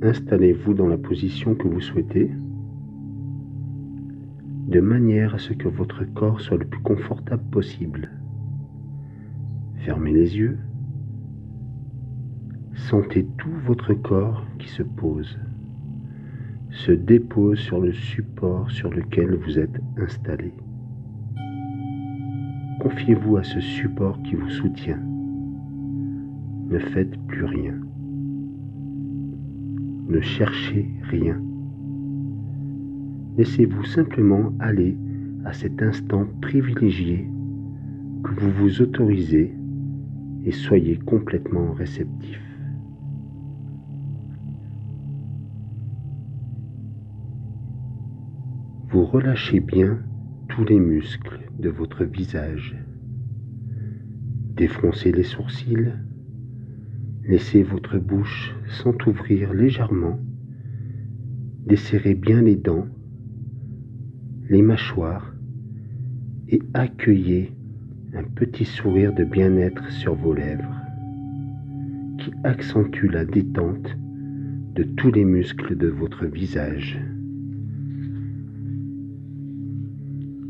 installez-vous dans la position que vous souhaitez, de manière à ce que votre corps soit le plus confortable possible. Fermez les yeux. Sentez tout votre corps qui se pose, se dépose sur le support sur lequel vous êtes installé. Confiez-vous à ce support qui vous soutient. Ne faites plus rien. Ne cherchez rien. Laissez-vous simplement aller à cet instant privilégié que vous vous autorisez et soyez complètement réceptif. Vous relâchez bien tous les muscles de votre visage. Défroncez les sourcils. Laissez votre bouche s'entrouvrir légèrement. Desserrez bien les dents, les mâchoires et accueillez un petit sourire de bien-être sur vos lèvres qui accentue la détente de tous les muscles de votre visage.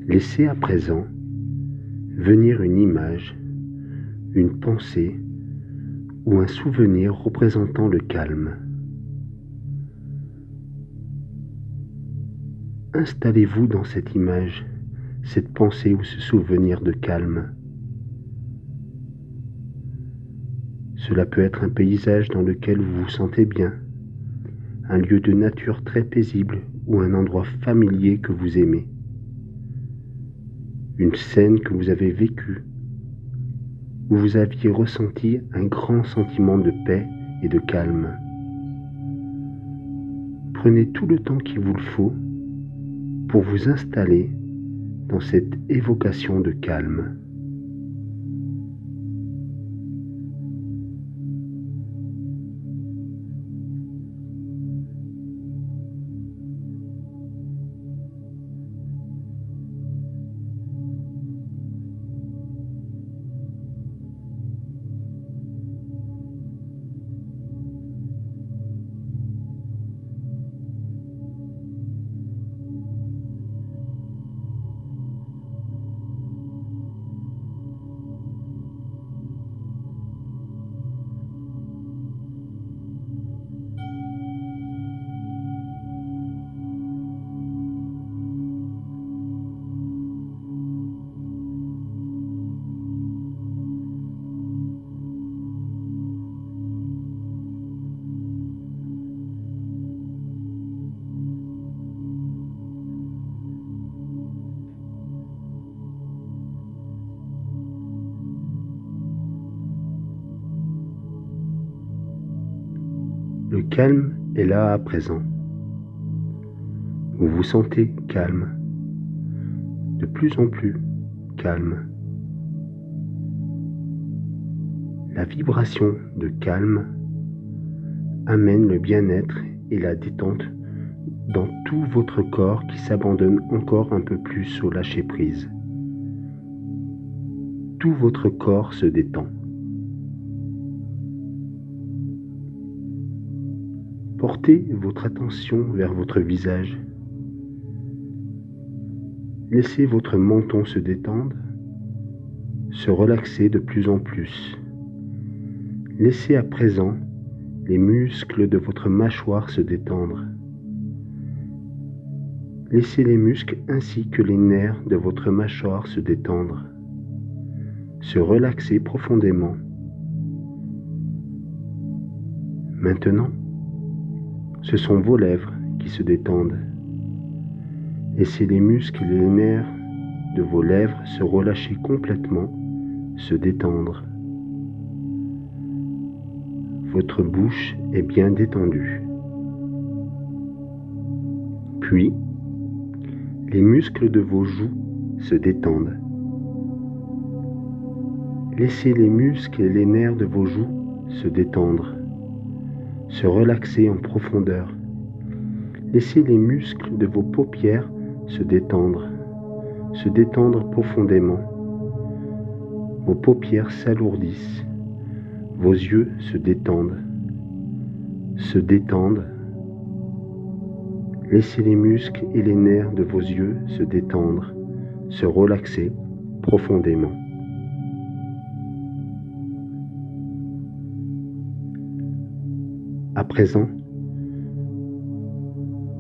Laissez à présent venir une image, une pensée ou un souvenir représentant le calme. Installez-vous dans cette image, cette pensée ou ce souvenir de calme. Cela peut être un paysage dans lequel vous vous sentez bien, un lieu de nature très paisible ou un endroit familier que vous aimez. Une scène que vous avez vécue, où vous aviez ressenti un grand sentiment de paix et de calme. Prenez tout le temps qu'il vous le faut pour vous installer dans cette évocation de calme. Le calme est là à présent. Vous vous sentez calme, de plus en plus calme. La vibration de calme amène le bien-être et la détente dans tout votre corps qui s'abandonne encore un peu plus au lâcher-prise. Tout votre corps se détend. Portez votre attention vers votre visage. Laissez votre menton se détendre, se relaxer de plus en plus. Laissez à présent les muscles de votre mâchoire se détendre. Laissez les muscles ainsi que les nerfs de votre mâchoire se détendre, se relaxer profondément. Maintenant, ce sont vos lèvres qui se détendent. Laissez les muscles et les nerfs de vos lèvres se relâcher complètement, se détendre. Votre bouche est bien détendue. Puis, les muscles de vos joues se détendent. Laissez les muscles et les nerfs de vos joues se détendre, se relaxer en profondeur. Laissez les muscles de vos paupières se détendre profondément. Vos paupières s'alourdissent, vos yeux se détendent, Laissez les muscles et les nerfs de vos yeux se détendre, se relaxer profondément. À présent,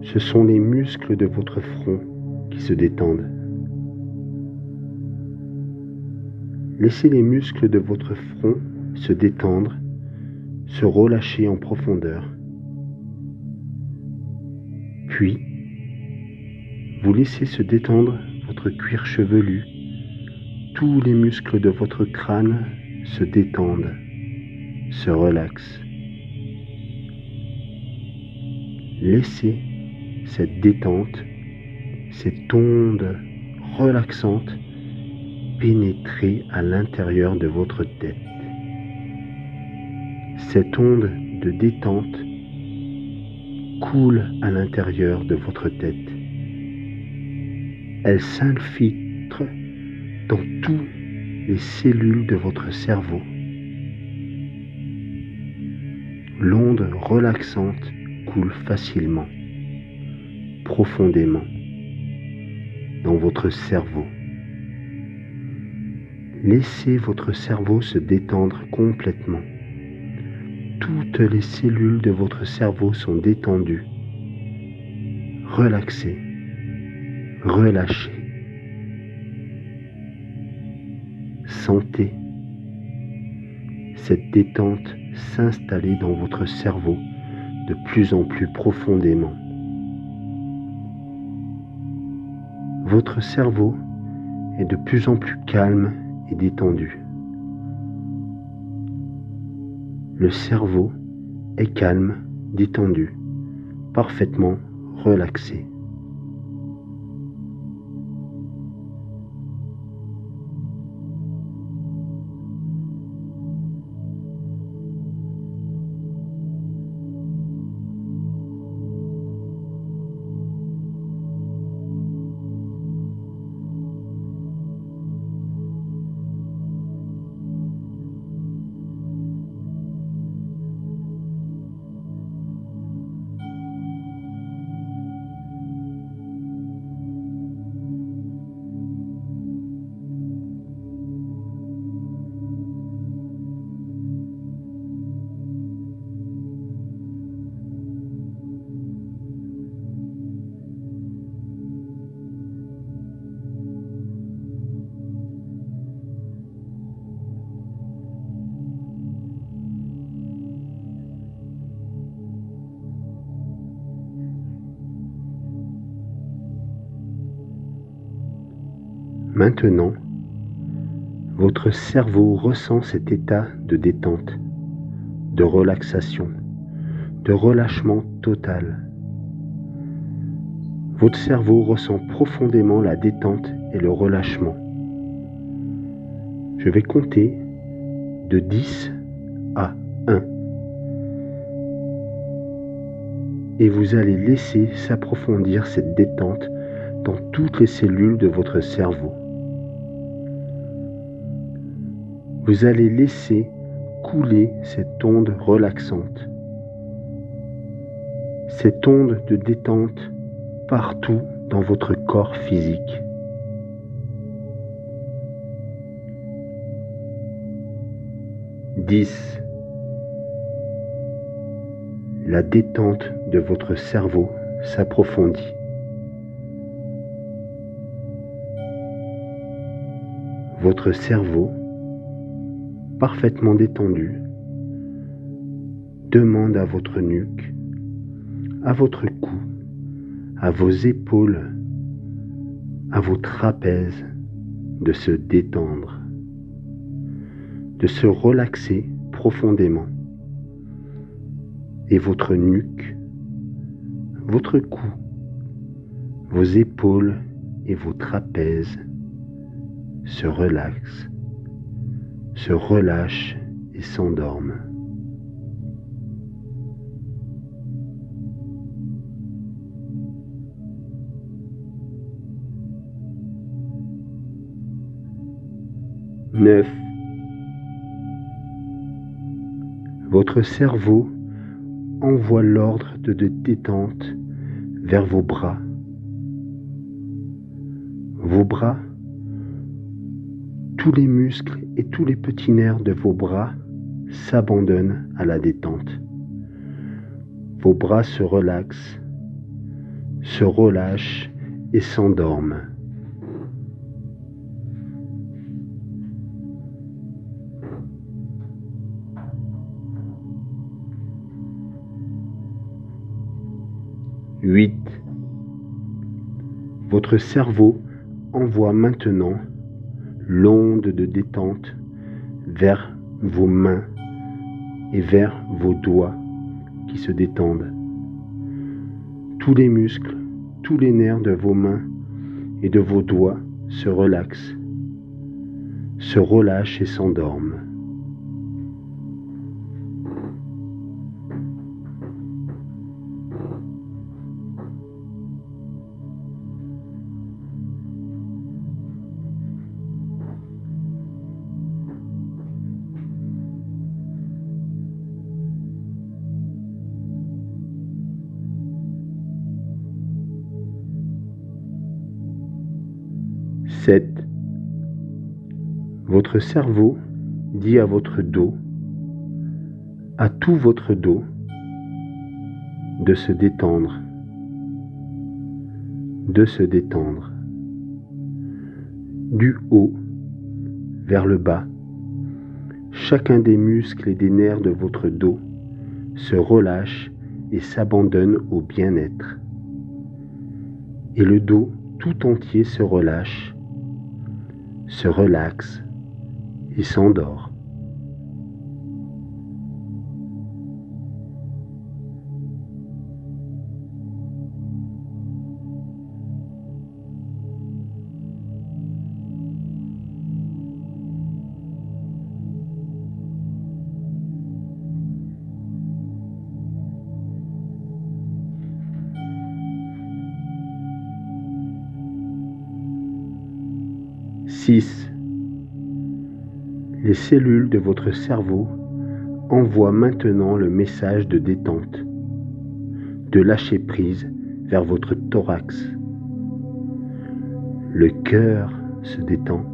ce sont les muscles de votre front qui se détendent. Laissez les muscles de votre front se détendre, se relâcher en profondeur. Puis, vous laissez se détendre votre cuir chevelu. Tous les muscles de votre crâne se détendent, se relaxent. Laissez cette détente, cette onde relaxante pénétrer à l'intérieur de votre tête. Cette onde de détente coule à l'intérieur de votre tête. Elle s'infiltre dans toutes les cellules de votre cerveau. L'onde relaxante coule facilement, profondément dans votre cerveau. Laissez votre cerveau se détendre complètement. Toutes les cellules de votre cerveau sont détendues, relaxées, relâchées. Sentez cette détente s'installer dans votre cerveau de plus en plus profondément. Votre cerveau est de plus en plus calme et détendu. Le cerveau est calme, détendu, parfaitement relaxé. Maintenant, votre cerveau ressent cet état de détente, de relaxation, de relâchement total. Votre cerveau ressent profondément la détente et le relâchement. Je vais compter de 10 à 1. Et vous allez laisser s'approfondir cette détente dans toutes les cellules de votre cerveau. Vous allez laisser couler cette onde relaxante, cette onde de détente partout dans votre corps physique. Dix. La détente de votre cerveau s'approfondit. Votre cerveau, parfaitement détendu, demande à votre nuque, à votre cou, à vos épaules, à vos trapèzes de se détendre, de se relaxer profondément. Et votre nuque, votre cou, vos épaules et vos trapèzes se relaxent, se relâchent et s'endorment. Neuf. Votre cerveau envoie l'ordre de détente vers vos bras. Vos bras, tous les muscles et tous les petits nerfs de vos bras s'abandonnent à la détente. Vos bras se relaxent, se relâchent et s'endorment. Huit. Votre cerveau envoie maintenant l'onde de détente vers vos mains et vers vos doigts qui se détendent. Tous les muscles, tous les nerfs de vos mains et de vos doigts se relaxent, se relâchent et s'endorment. Sept. Votre cerveau dit à votre dos, à tout votre dos, de se détendre, de se détendre. Du haut vers le bas, chacun des muscles et des nerfs de votre dos se relâche et s'abandonne au bien-être. Et le dos tout entier se relâche, se relaxe et s'endort. Six. Les cellules de votre cerveau envoient maintenant le message de détente, de lâcher prise vers votre thorax. Le cœur se détend,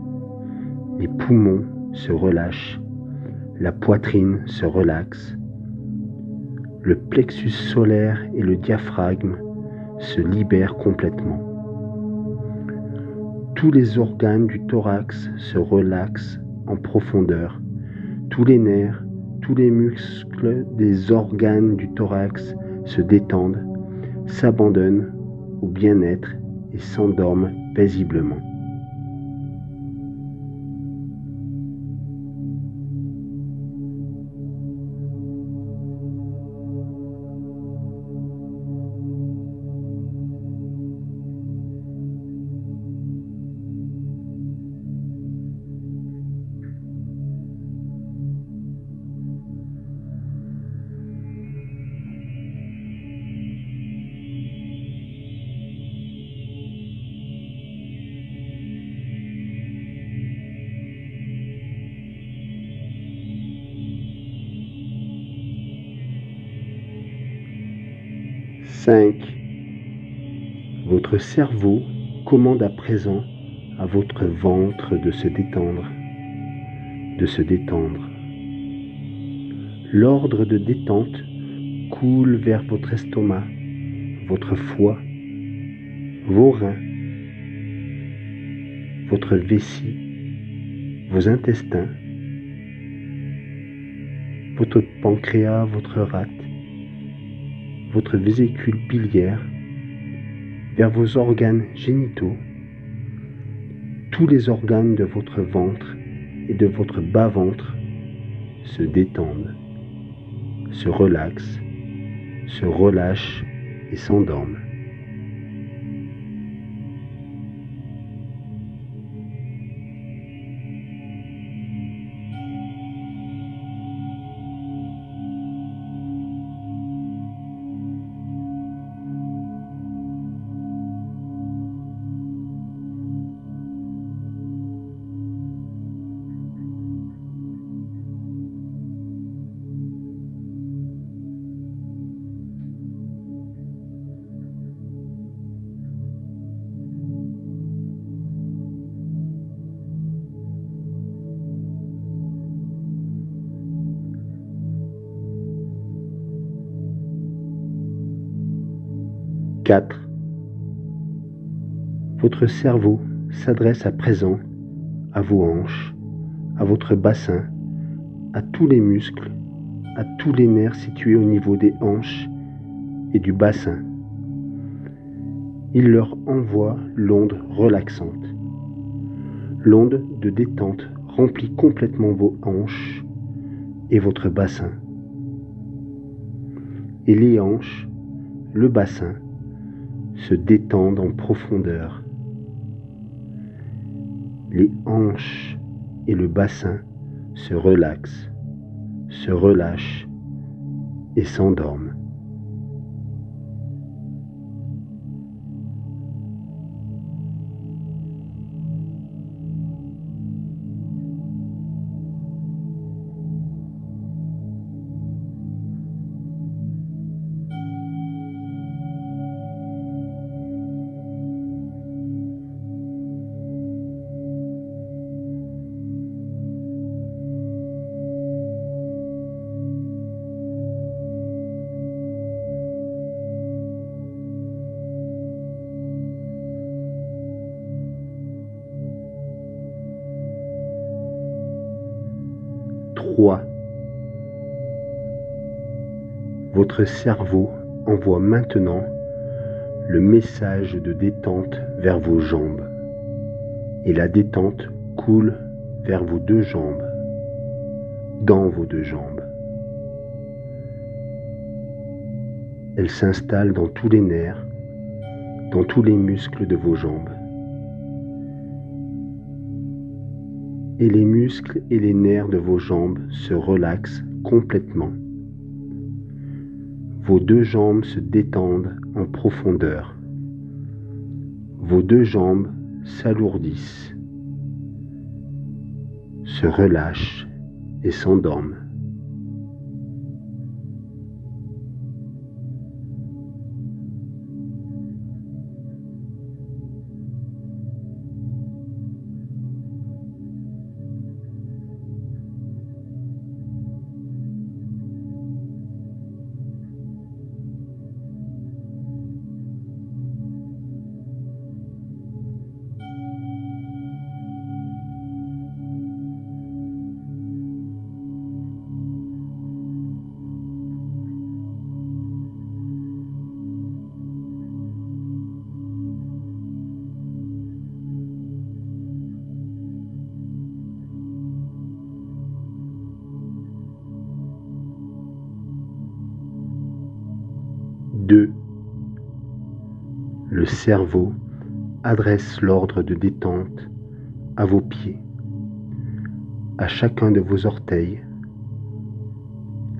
les poumons se relâchent, la poitrine se relaxe, le plexus solaire et le diaphragme se libèrent complètement. Tous les organes du thorax se relaxent en profondeur. Tous les nerfs, tous les muscles des organes du thorax se détendent, s'abandonnent au bien-être et s'endorment paisiblement. Cinq. Votre cerveau commande à présent à votre ventre de se détendre, de se détendre. L'ordre de détente coule vers votre estomac, votre foie, vos reins, votre vessie, vos intestins, votre pancréas, votre rate, votre vésicule biliaire, vers vos organes génitaux, tous les organes de votre ventre et de votre bas-ventre se détendent, se relaxent, se relâchent et s'endorment. 4. Votre cerveau s'adresse à présent à vos hanches, à votre bassin, à tous les muscles, à tous les nerfs situés au niveau des hanches et du bassin. Il leur envoie l'onde relaxante. L'onde de détente remplit complètement vos hanches et votre bassin. Et les hanches, le bassin, se détendent en profondeur. Les hanches et le bassin se relaxent, se relâchent et s'endorment. Votre cerveau envoie maintenant le message de détente vers vos jambes et la détente coule vers vos deux jambes, dans vos deux jambes. Elle s'installe dans tous les nerfs, dans tous les muscles de vos jambes. Et les muscles et les nerfs de vos jambes se relaxent complètement. Vos deux jambes se détendent en profondeur. Vos deux jambes s'alourdissent, se relâchent et s'endorment. Le cerveau adresse l'ordre de détente à vos pieds, à chacun de vos orteils.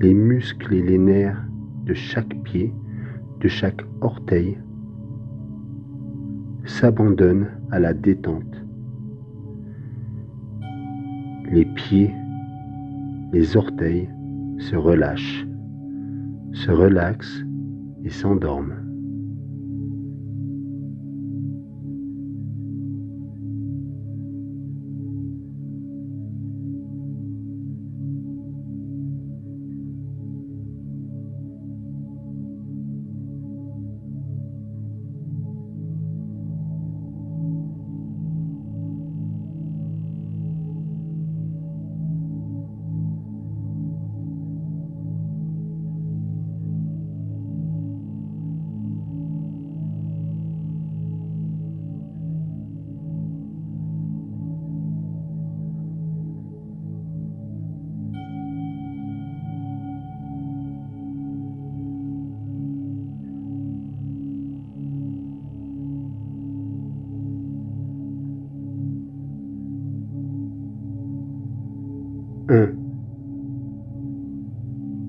Les muscles et les nerfs de chaque pied, de chaque orteil, s'abandonnent à la détente. Les pieds, les orteils se relâchent, se relaxent et s'endorment.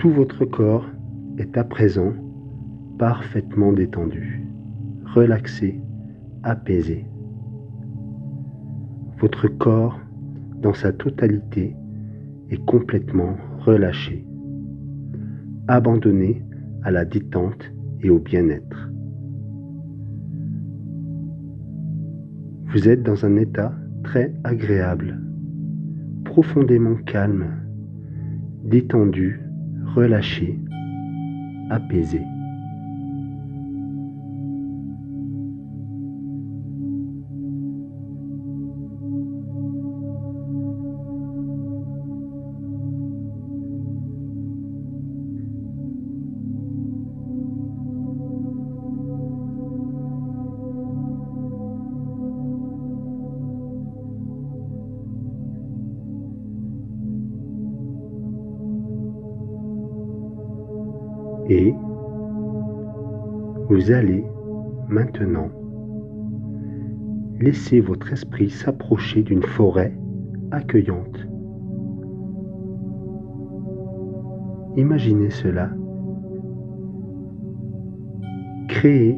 Tout votre corps est à présent parfaitement détendu, relaxé, apaisé. Votre corps, dans sa totalité, est complètement relâché, abandonné à la détente et au bien-être. Vous êtes dans un état très agréable, profondément calme, détendu, relâché, apaisé. Vous allez maintenant laisser votre esprit s'approcher d'une forêt accueillante. Imaginez cela. Créez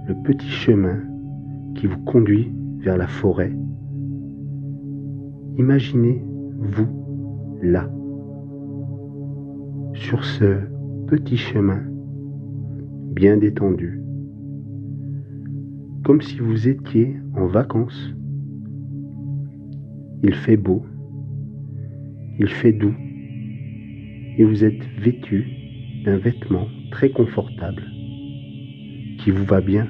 le petit chemin qui vous conduit vers la forêt. Imaginez-vous là, sur ce petit chemin bien détendu, comme si vous étiez en vacances. Il fait beau, il fait doux, et vous êtes vêtu d'un vêtement très confortable qui vous va bien,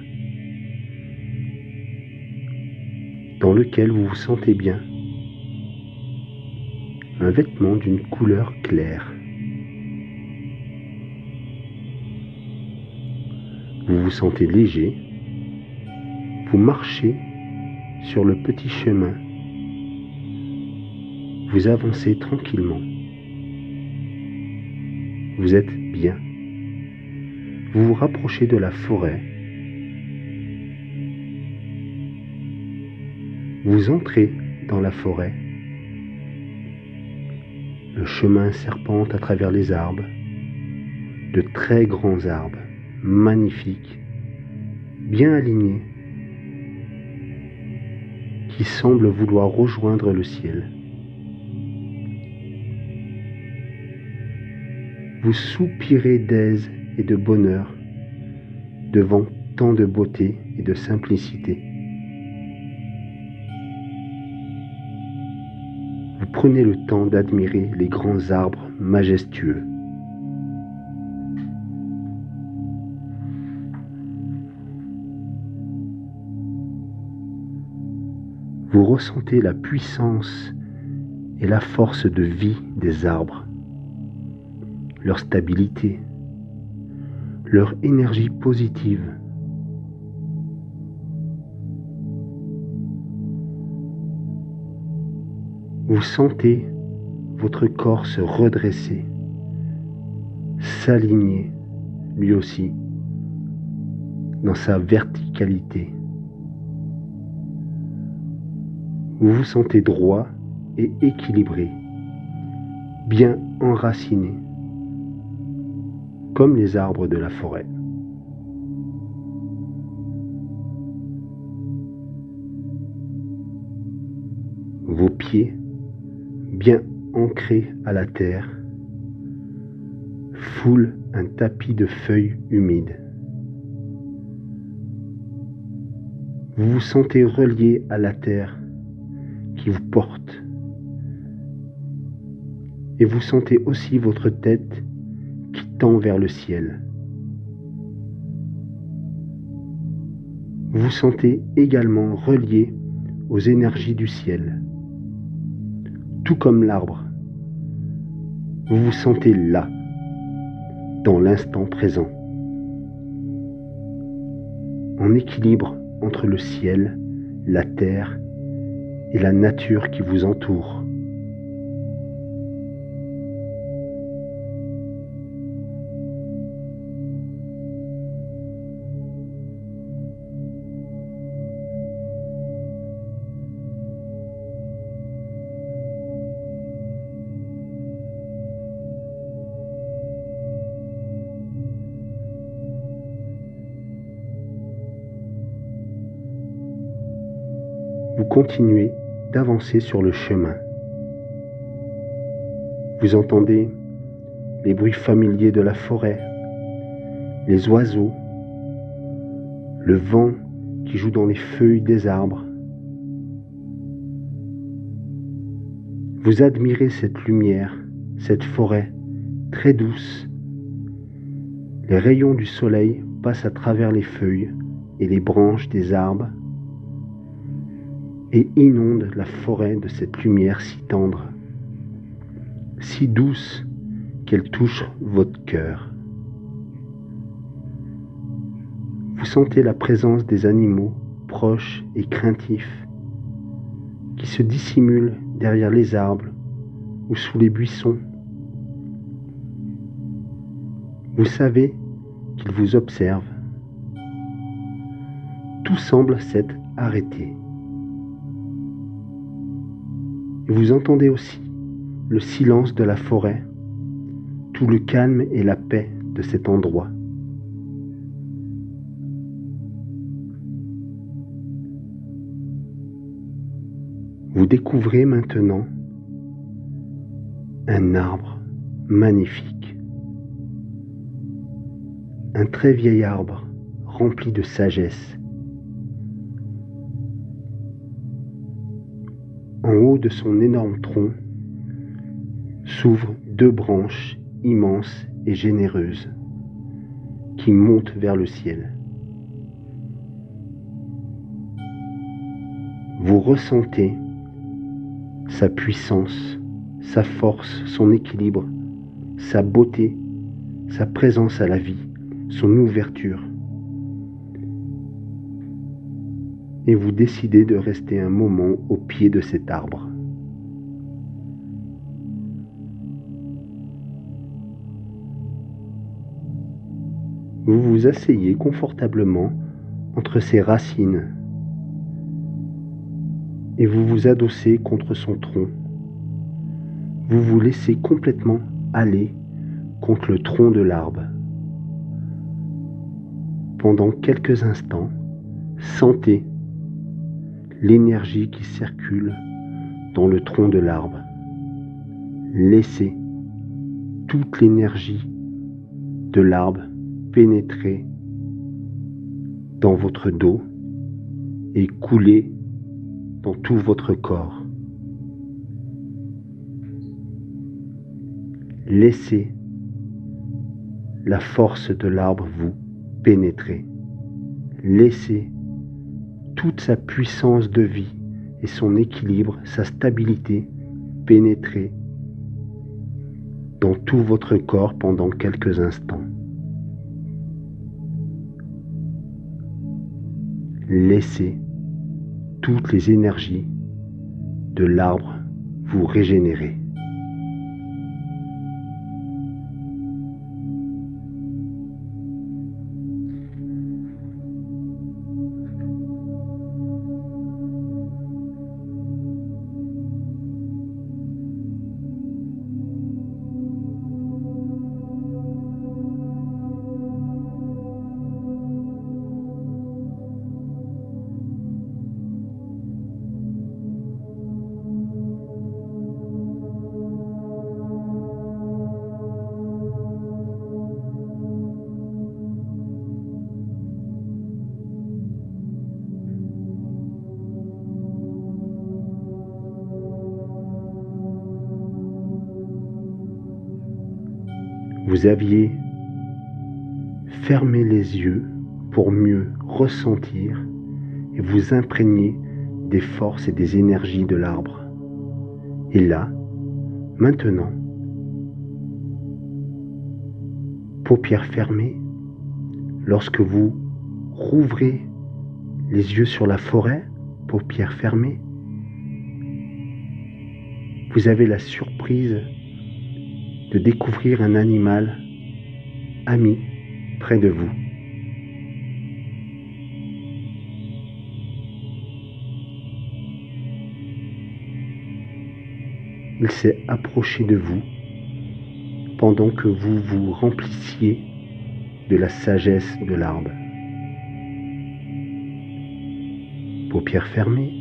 dans lequel vous vous sentez bien, un vêtement d'une couleur claire. Vous vous sentez léger, vous marchez sur le petit chemin, vous avancez tranquillement, vous êtes bien, vous vous rapprochez de la forêt, vous entrez dans la forêt, le chemin serpente à travers les arbres, de très grands arbres, magnifiques, bien alignés, qui semblent vouloir rejoindre le ciel. Vous soupirez d'aise et de bonheur devant tant de beauté et de simplicité. Vous prenez le temps d'admirer les grands arbres majestueux. Vous ressentez la puissance et la force de vie des arbres, leur stabilité, leur énergie positive. Vous sentez votre corps se redresser, s'aligner lui aussi dans sa verticalité. Vous vous sentez droit et équilibré, bien enraciné, comme les arbres de la forêt. Vos pieds, bien ancrés à la terre, foulent un tapis de feuilles humides. Vous vous sentez relié à la terre qui vous porte. Et vous sentez aussi votre tête qui tend vers le ciel. Vous vous sentez également relié aux énergies du ciel. Tout comme l'arbre, vous vous sentez là, dans l'instant présent, en équilibre entre le ciel, la terre et la nature qui vous entoure. Vous continuez d'avancer sur le chemin. Vous entendez les bruits familiers de la forêt, les oiseaux, le vent qui joue dans les feuilles des arbres. Vous admirez cette lumière, cette forêt très douce. Les rayons du soleil passent à travers les feuilles et les branches des arbres et inonde la forêt de cette lumière si tendre, si douce qu'elle touche votre cœur. Vous sentez la présence des animaux proches et craintifs qui se dissimulent derrière les arbres ou sous les buissons. Vous savez qu'ils vous observent tout semble s'être arrêté. Et vous entendez aussi le silence de la forêt, tout le calme et la paix de cet endroit. Vous découvrez maintenant un arbre magnifique, un très vieil arbre rempli de sagesse. En haut de son énorme tronc s'ouvrent 2 branches immenses et généreuses qui montent vers le ciel. Vous ressentez sa puissance, sa force, son équilibre, sa beauté, sa présence à la vie, son ouverture. Et vous décidez de rester un moment au pied de cet arbre. Vous vous asseyez confortablement entre ses racines et vous vous adossez contre son tronc. Vous vous laissez complètement aller contre le tronc de l'arbre. Pendant quelques instants, sentez l'énergie qui circule dans le tronc de l'arbre. Laissez toute l'énergie de l'arbre pénétrer dans votre dos et couler dans tout votre corps. Laissez la force de l'arbre vous pénétrer. Laissez toute sa puissance de vie et son équilibre, sa stabilité pénétrer dans tout votre corps pendant quelques instants. Laissez toutes les énergies de l'arbre vous régénérer. Vous aviez fermé les yeux pour mieux ressentir et vous imprégner des forces et des énergies de l'arbre. Et là, maintenant, paupières fermées, lorsque vous rouvrez les yeux sur la forêt, paupières fermées, vous avez la surprise de découvrir un animal ami près de vous. Il s'est approché de vous pendant que vous vous remplissiez de la sagesse de l'arbre. Paupières fermées,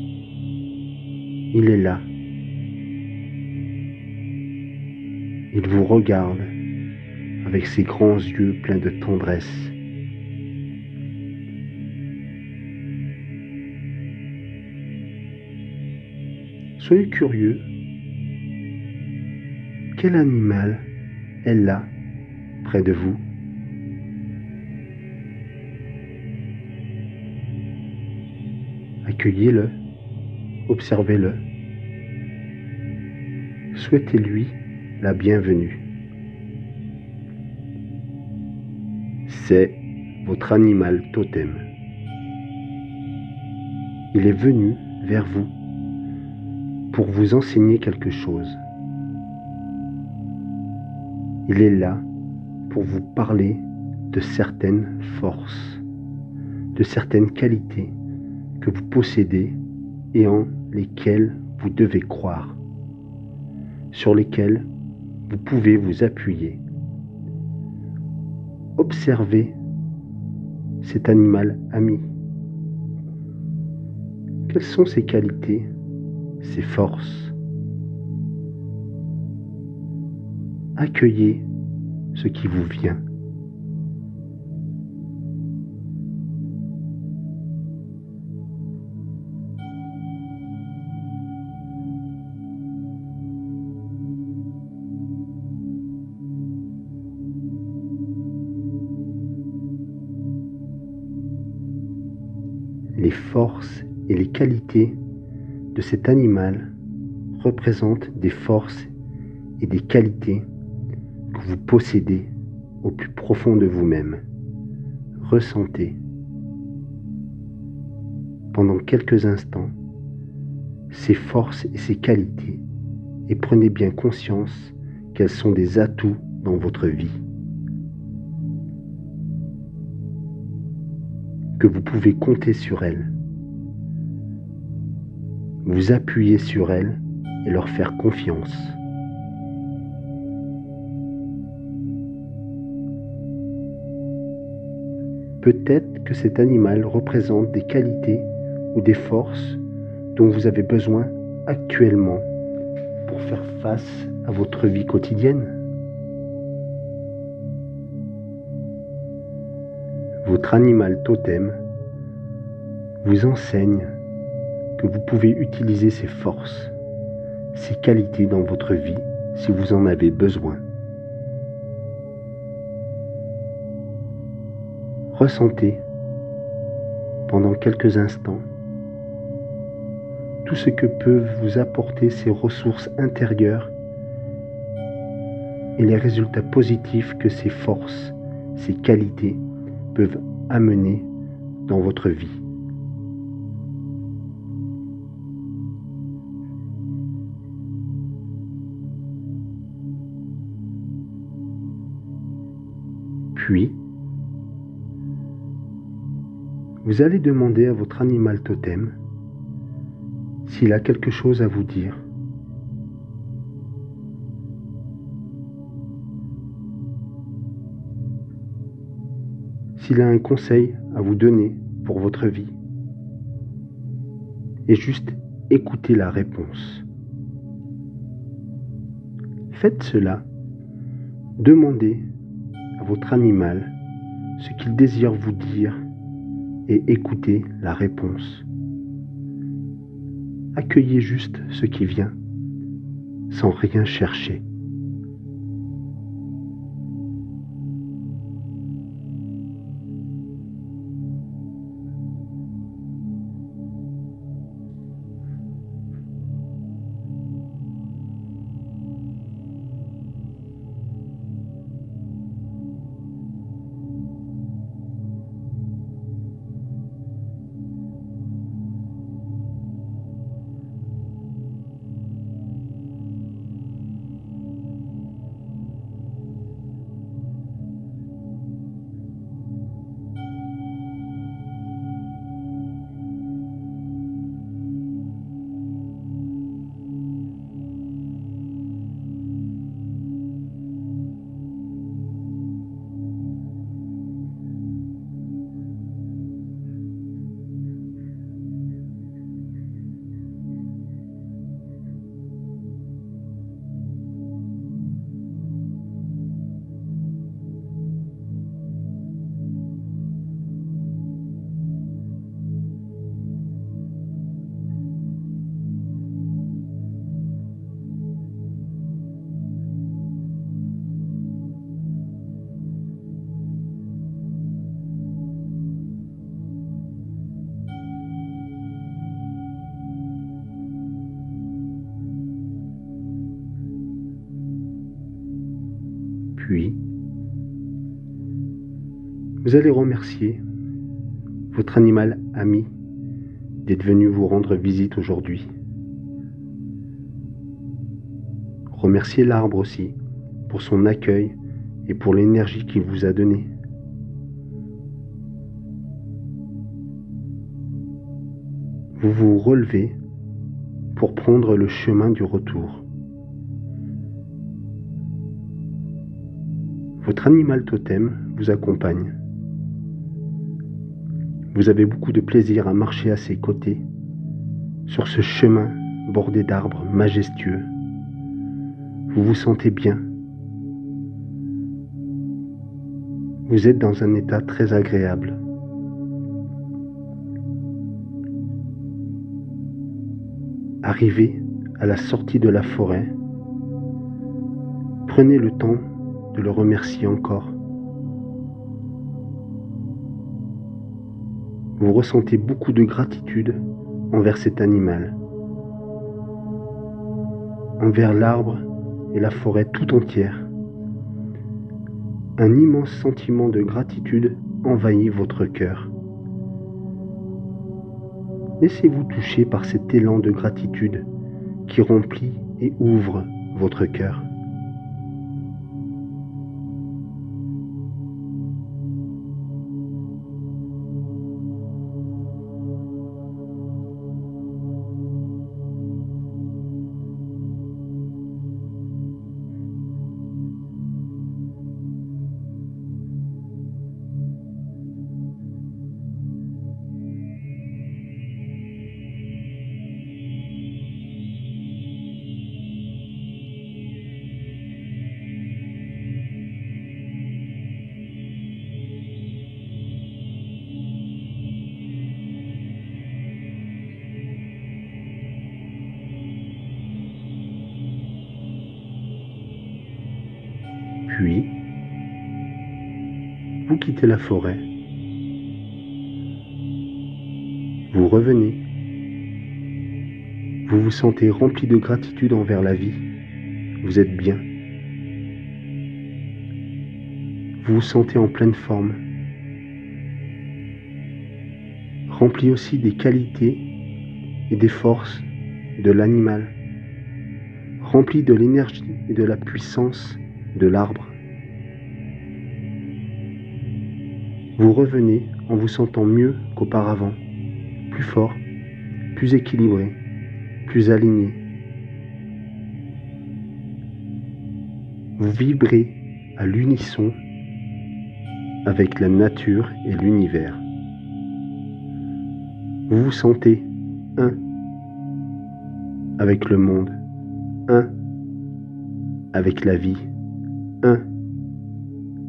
il est là. Il vous regarde avec ses grands yeux pleins de tendresse. Soyez curieux. Quel animal est là, près de vous? Accueillez-le, observez-le. Souhaitez-lui la bienvenue. C'est votre animal totem. Il est venu vers vous pour vous enseigner quelque chose. Il est là pour vous parler de certaines forces, de certaines qualités que vous possédez et en lesquelles vous devez croire, sur lesquelles vous pouvez vous appuyer. Observez cet animal ami. Quelles sont ses qualités, ses forces? Accueillez ce qui vous vient. Les forces et les qualités de cet animal représentent des forces et des qualités que vous possédez au plus profond de vous-même. Ressentez pendant quelques instants ces forces et ces qualités et prenez bien conscience qu'elles sont des atouts dans votre vie, que vous pouvez compter sur elles, vous appuyer sur elles et leur faire confiance. Peut-être que cet animal représente des qualités ou des forces dont vous avez besoin actuellement pour faire face à votre vie quotidienne. Votre animal totem vous enseigne que vous pouvez utiliser ces forces, ces qualités dans votre vie si vous en avez besoin. Ressentez pendant quelques instants tout ce que peuvent vous apporter ces ressources intérieures et les résultats positifs que ces forces, ces qualités peuvent amener dans votre vie. Puis, vous allez demander à votre animal totem s'il a quelque chose à vous dire. S'il a un conseil à vous donner pour votre vie. Et juste écoutez la réponse. Faites cela. Demandez à votre animal ce qu'il désire vous dire et écoutez la réponse. Accueillez juste ce qui vient, sans rien chercher. Puis, vous allez remercier votre animal ami d'être venu vous rendre visite aujourd'hui. Remerciez l'arbre aussi pour son accueil et pour l'énergie qu'il vous a donnée. vous vous relevez pour prendre le chemin du retour. Votre animal totem vous accompagne. Vous avez beaucoup de plaisir à marcher à ses côtés sur ce chemin bordé d'arbres majestueux. Vous vous sentez bien. Vous êtes dans un état très agréable. Arrivé à la sortie de la forêt, prenez le temps de le remercier encore. Vous ressentez beaucoup de gratitude envers cet animal, envers l'arbre et la forêt tout entière. Un immense sentiment de gratitude envahit votre cœur. Laissez-vous toucher par cet élan de gratitude qui remplit et ouvre votre cœur. Puis, vous quittez la forêt. Vous revenez. Vous vous sentez rempli de gratitude envers la vie. Vous êtes bien. Vous vous sentez en pleine forme. Rempli aussi des qualités et des forces de l'animal. Rempli de l'énergie et de la puissance de l'arbre. Vous revenez en vous sentant mieux qu'auparavant, plus fort, plus équilibré, plus aligné. Vous vibrez à l'unisson avec la nature et l'univers. Vous vous sentez un avec le monde, un avec la vie, un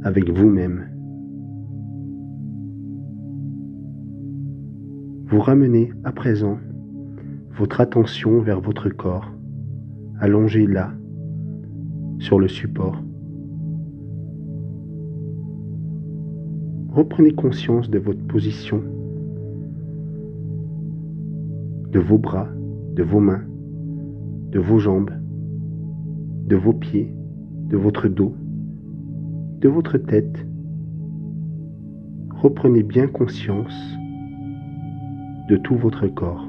avec vous-même. Vous ramenez à présent votre attention vers votre corps, allongé là, sur le support. Reprenez conscience de votre position, de vos bras, de vos mains, de vos jambes, de vos pieds, de votre dos, de votre tête. Reprenez bien conscience de tout votre corps.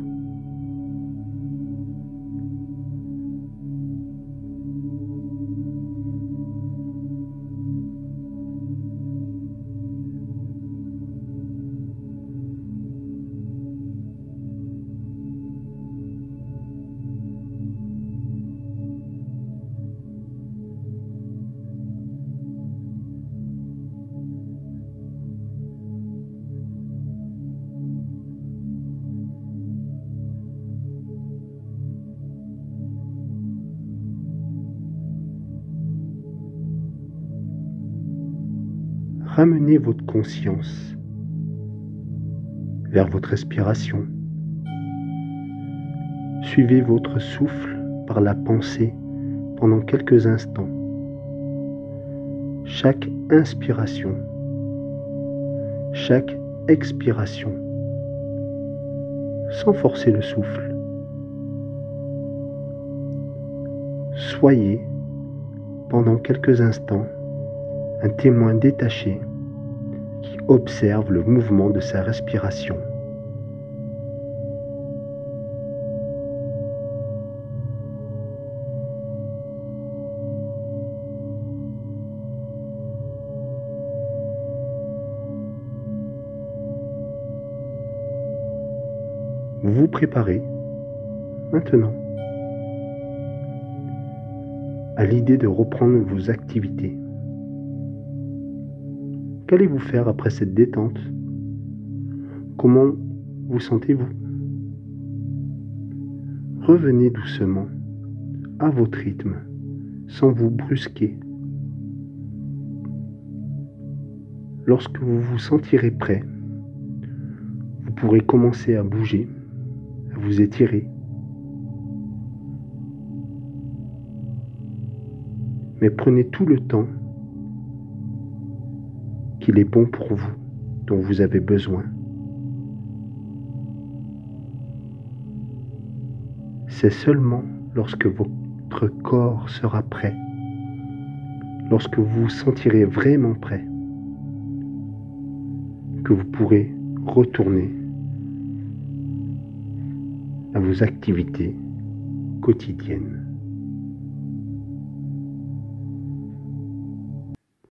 Ramenez votre conscience vers votre respiration. Suivez votre souffle par la pensée pendant quelques instants. Chaque inspiration, chaque expiration, sans forcer le souffle. Soyez, pendant quelques instants, un témoin détaché qui observe le mouvement de sa respiration. vous vous préparez maintenant à l'idée de reprendre vos activités. Qu'allez-vous faire après cette détente? Comment vous sentez-vous? Revenez doucement à votre rythme, sans vous brusquer. Lorsque vous vous sentirez prêt, vous pourrez commencer à bouger, à vous étirer. Mais prenez tout le temps qu'il est bon pour vous, dont vous avez besoin. C'est seulement lorsque votre corps sera prêt, lorsque vous vous sentirez vraiment prêt, que vous pourrez retourner à vos activités quotidiennes.